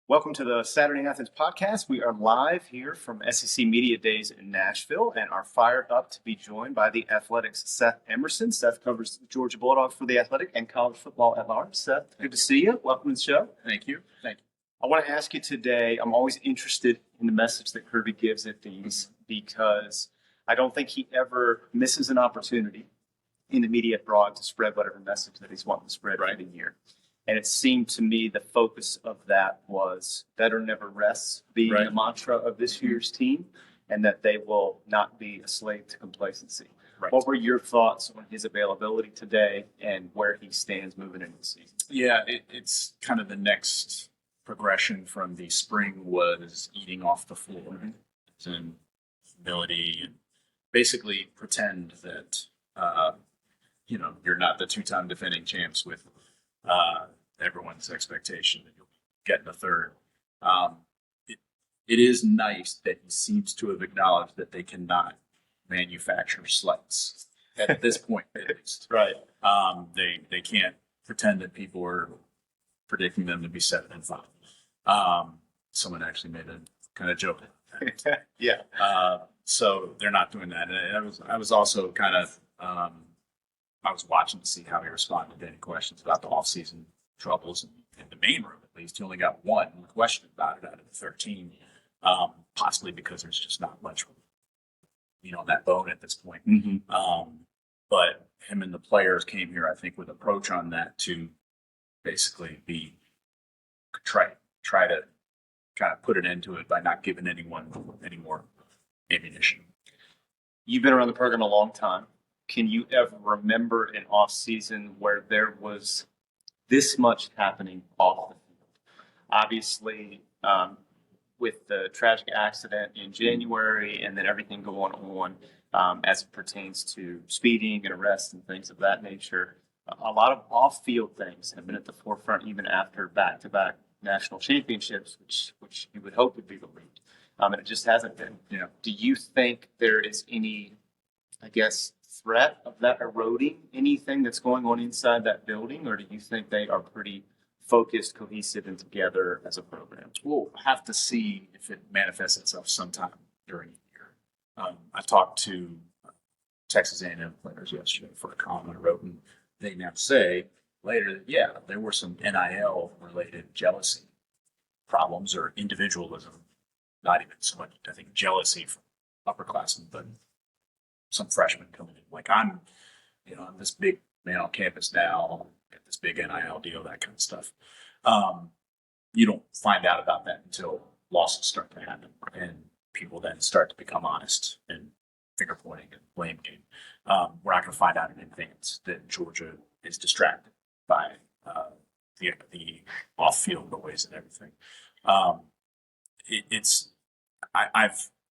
Welcome to the Saturday Athens podcast. We are live here from SEC Media Days in Nashville and are fired up to be joined by the Athletics' Seth Emerson. Seth covers the Georgia Bulldogs for the Athletic and college football at large. Seth, good to see you. Welcome to the show. Thank you. I want to ask you today, I'm always interested in the message that Kirby gives at these because I don't think he ever misses an opportunity in the media abroad to spread whatever message that he's wanting to spread for the year. And it seemed to me the focus of that was better never rests being the mantra of this year's team, and that they will not be a slave to complacency. Right. What were your thoughts on his availability today and where he stands moving into the season? Yeah, it's kind of the next progression from the spring was eating off the floor and humility and basically pretend that, you're not the two-time defending champs with everyone's expectation that you'll get in the third. It is nice that he seems to have acknowledged that they cannot manufacture slights at this point, at least. Right. They can't pretend that people are predicting them to be 7-5. Someone actually made a kind of joke. Yeah. So they're not doing that. And I was also kind of I was watching to see how he responded to any questions about the offseason troubles in the main room. At least he only got one question about it out of the 13, possibly because there's just not much meat on that bone at this point. But him and the players came here, I think, with an approach on that to basically try to kind of put an end to it by not giving anyone any more ammunition. You've been around the program a long time. Can you ever remember an off season where there was this much happening off the field? Obviously, with the tragic accident in January and then everything going on as it pertains to speeding and arrests and things of that nature, a lot of off-field things have been at the forefront even after back-to-back national championships, which you would hope would be relieved. And it just hasn't been. Yeah. Do you think there is any, threat of that eroding anything that's going on inside that building, or do you think they are pretty focused, cohesive, and together as a program? We'll have to see if it manifests itself sometime during the year. I talked to Texas A&M players yesterday for a column I wrote, and they now say later that, there were some NIL-related jealousy problems or individualism, not even so much, I think, jealousy from upperclassmen, but some freshmen coming in. Like, I'm this big man on campus now, get this big NIL deal, that kind of stuff. You don't find out about that until losses start to happen, and people then start to become honest and finger pointing and blame game. We're not going to find out in advance that Georgia is distracted by the off-field noise and everything.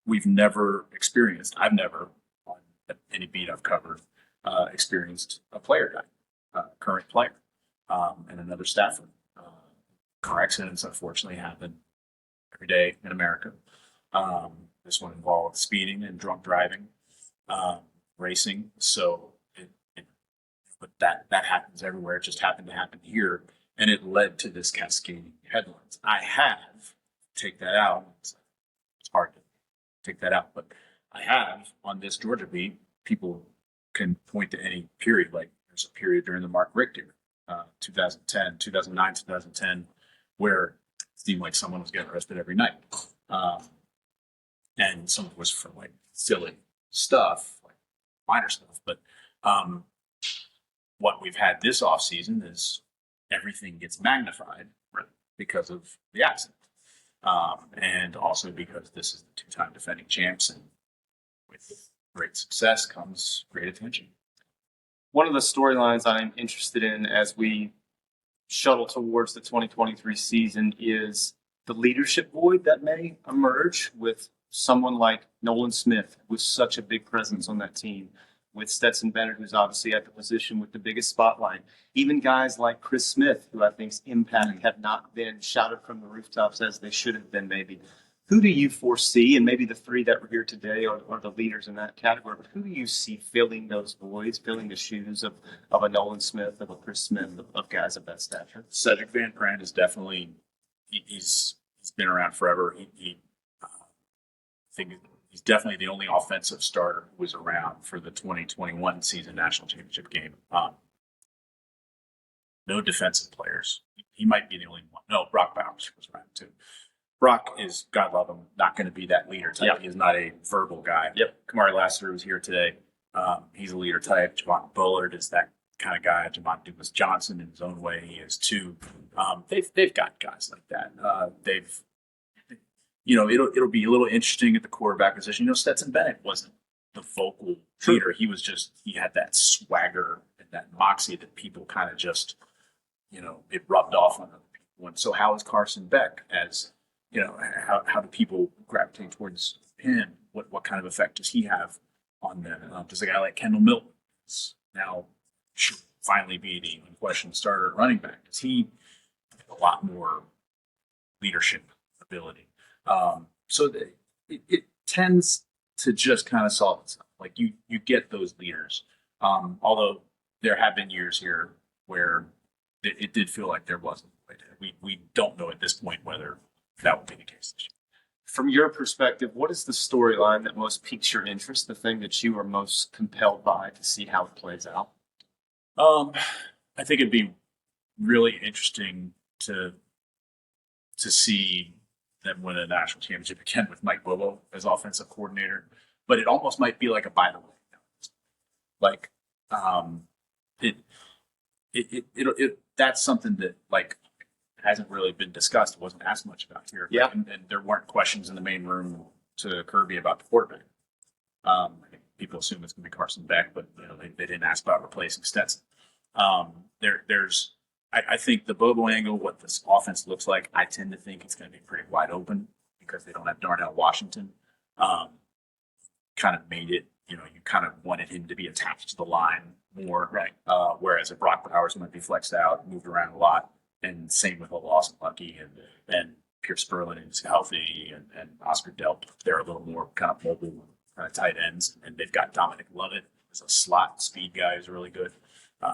We've never experienced. I've never, on any beat I've covered, experienced a player die, current player, and another staffer. Car accidents, unfortunately, happen every day in America. This one involved speeding and drunk driving, racing. So, but that happens everywhere. It just happened to happen here, and it led to this cascading headlines. I have take that out. It's hard to take that out, but I have on this Georgia beat. People can point to any period. Like, there's a period during the Mark Richt era, 2010, 2009, 2010, where it seemed like someone was getting arrested every night. And some of it was for like silly stuff, like minor stuff. But what we've had this offseason is everything gets magnified because of the accident. And also because this is the two-time defending champs, and with great success comes great attention. One of the storylines I'm interested in as we shuttle towards the 2023 season is the leadership void that may emerge with someone like Nolan Smith, who was such a big presence on that team, with Stetson Bennett, who's obviously at the position with the biggest spotlight. Even guys like Chris Smith, who I think's impact have not been shouted from the rooftops as they should have been maybe. Who do you foresee, and maybe the three that were here today are the leaders in that category, but who do you see filling those voids, filling the shoes of a Nolan Smith, of a Chris Smith, of guys of that stature? Cedric Van Pran is definitely, he's He's been around forever. I think he's definitely the only offensive starter who was around for the 2021 season national championship game. No defensive players. He might be the only one. No, Brock Bowers was around too. Brock is, God love him, not going to be that leader type. Yep. He is not a verbal guy. Yep. Kamari Lassiter was here today. He's a leader type. Javon Bullard is that kind of guy. Javon Dumas Johnson in his own way, he is too. They've got guys like that. It'll be a little interesting at the quarterback position. Stetson Bennett wasn't the vocal leader. He had that swagger and that moxie that people kind of just, it rubbed off on other people. And so how is Carson Beck as, how do people gravitate towards him? What kind of effect does he have on them? Does a guy like Kendall Milton now should finally be the unquestioned starter at running back? Does he have a lot more leadership ability? So it tends to just kind of solve itself. Like you get those leaders. Although there have been years here where it did feel like there wasn't. We don't know at this point whether that will be the case this year. From your perspective, what is the storyline that most piques your interest, the thing that you are most compelled by to see how it plays out? I think it'd be really interesting to see them win a national championship again with Mike Bobo as offensive coordinator. But it almost might be like a by the way. Like that's something that like hasn't really been discussed. It wasn't asked much about here. Yeah. And there weren't questions in the main room to Kirby about the quarterback. I think people assume it's going to be Carson Beck, but they didn't ask about replacing Stetson. I think the Bobo angle, what this offense looks like, I tend to think it's going to be pretty wide open because they don't have Darnell Washington. Kind of made it, you kind of wanted him to be attached to the line more. Right. Whereas a Brock Bowers might be flexed out, moved around a lot. And same with Lawson Lucky and Pierce Sperlin is healthy and Oscar Delp. They're a little more kind of mobile tight ends. And they've got Dominic Lovett as a slot speed guy who's really good.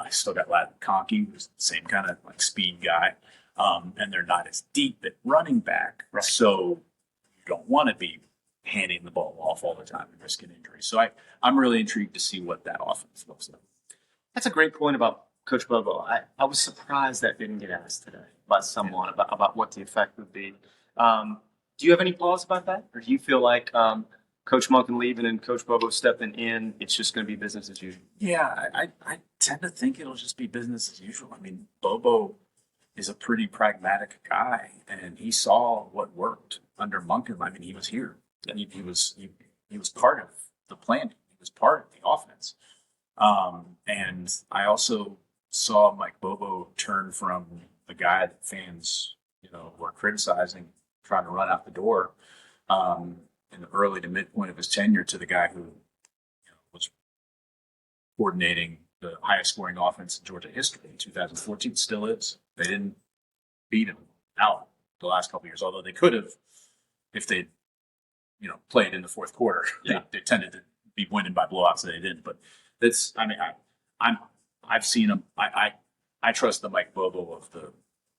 Still got Latin Conkey, who's the same kind of like speed guy. And they're not as deep at running back. Right. So you don't want to be handing the ball off all the time and risking injury. So I'm really intrigued to see what that offense looks like. That's a great point about Coach Bobo. I was surprised that didn't get asked today by someone about what the effect would be. Do you have any pause about that? Or do you feel like Coach Monken leaving and Coach Bobo stepping in, it's just going to be business as usual? Yeah, I tend to think it'll just be business as usual. I mean, Bobo is a pretty pragmatic guy, and he saw what worked under Monken. I mean, he was here. He was part of the planning. He was part of the offense. And I also saw Mike Bobo turn from a guy that fans, were criticizing, trying to run out the door in the early to midpoint of his tenure to the guy who was coordinating the highest scoring offense in Georgia history in 2014. Still is. They didn't beat him out the last couple of years, although they could have if they'd played in the fourth quarter. Yeah. They tended to be winning by blowouts, so they didn't. But that's, I mean, I've seen him. I trust the Mike Bobo of the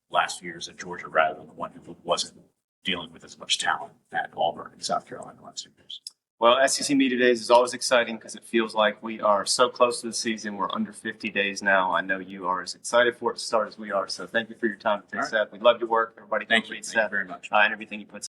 last few years at Georgia rather than the one who wasn't dealing with as much talent at Auburn and South Carolina the last few years. Well, SEC Media Days is always exciting because it feels like we are so close to the season. We're under 50 days now. I know you are as excited for it to start as we are. So thank you for your time today, Seth. We love your work. Everybody, Thank you Seth very much. And everything he puts